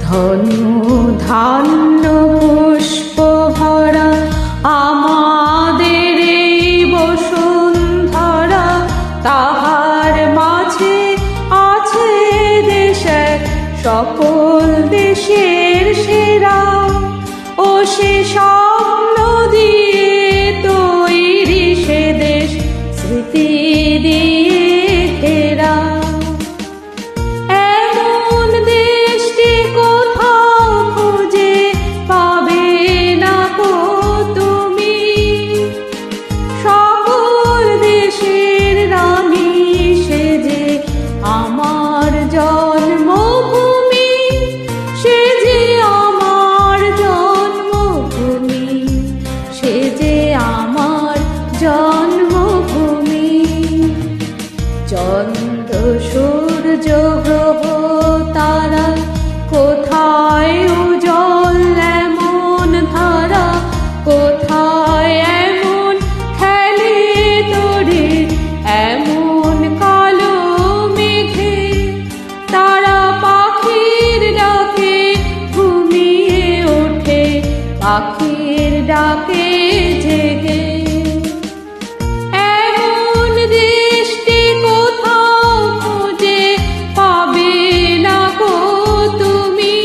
ধনু ধান্য পুষ্প ভরা আমাদের এই বসুন্ধরা, তাহার মাঝে আছে দেশের সকল দেশের সেরা। ও সে স্বপ্ন দিয়ে তৈরি সে দেশ, স্মৃতি দিয়ে ঘেরা। এমন দেশটি কোথাও খুঁজে পাবে না কো তুমি, সকল দেশের রানী সে যে আমার জন্মভূমি, সে যে আমার জন্মভূমি, সে যে আমার জন্মভূমি। চন্দ্র সূর্য গ্রহ তারা কোথায় উজ্জ্বল এমন ধারা, কোথায় এমন খেলে তড়িৎ এমন কালো মেঘে। তারা পাখির ডাকে ঘুমিয়ে ওঠে, পাখির ডাকে জেগে। এমন দেশটি কোথাও খুঁজে পাবে না গো তুমি,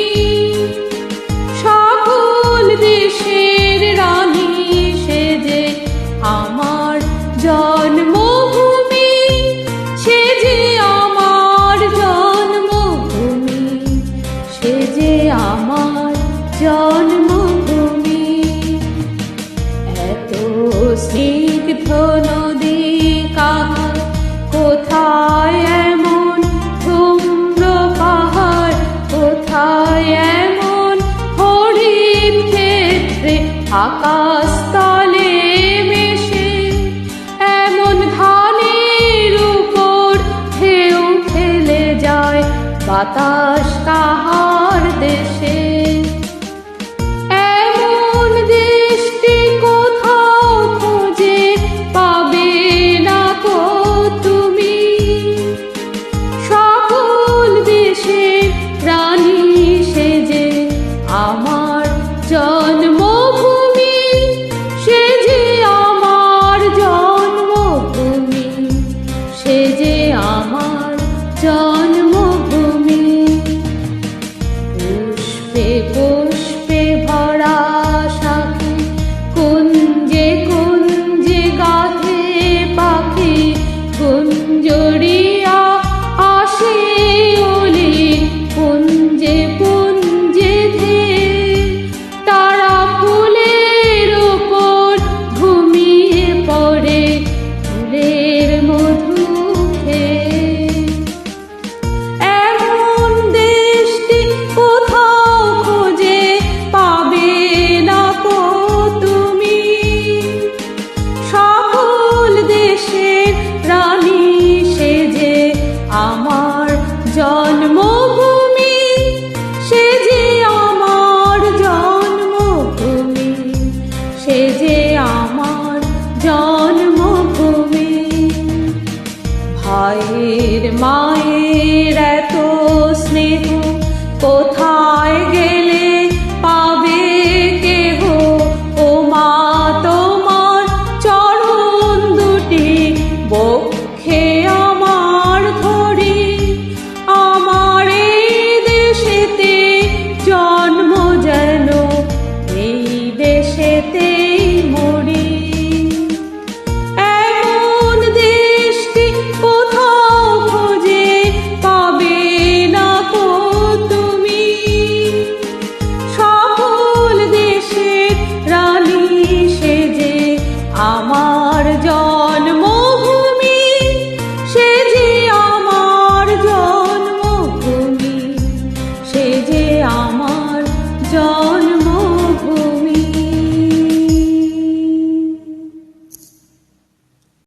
সকল দেশের রানী সে যে আমার জন্মভূমি, সে যে আমার জন্মভূমি, সে যে আমার জন্মভূমি। এত স্নিগ্ধ নদী কাহা, কোথায় এমন ধূম্র পাহাড়, কোথায় এমন হরিণ ক্ষেত্রে আকাশ তলে মেশে। এমন ধানের উপর ঢেউ খেলে যায় বাতাস কাহার দেশে। এমন দেশটি কোথাও খুঁজে পাবে না গো তুমি, সকল দেশের রানী সে যে আমার জন্মভূমি, সে যে আমার জন্মভূমি, সে যে আমার জন্মভূমি। পুষ্পে পুষ্পে ভরা শাখে, কুঞ্জে কুঞ্জে গাথে পাখি, গুঞ্জরিয়া আসে ওলি পুঞ্জে পুঞ্জে ধেয়ে। তারা ফুলের ওপর ঘুমিয়ে পড়ে, ফুলের মধু খেয়ে। এমন দেশটি কোথাও খুঁজে পাবে না গো তুমি, সকল দেশের রানী সে যে আমার জন্মভূমি, সে যে আমার জন্মভূমি, সে যে আমার জন্মভূমি। ভাইয়ের মায়ের এত স্নেহ কোথায় গেলে পাবে কেহ, ও মা তোমার চরণ দুটি বক্ষে আমার ধরি। আমার এই দেশেতে জন্ম যেন এই দেশেতেই মরি। এমন দেশটি কোথাও খুঁজে পাবে না গো তুমি, সকল দেশের রানী সে যে আমার জন্মভূমি, সে যে আমার জন্মভূমি, সে যে আমার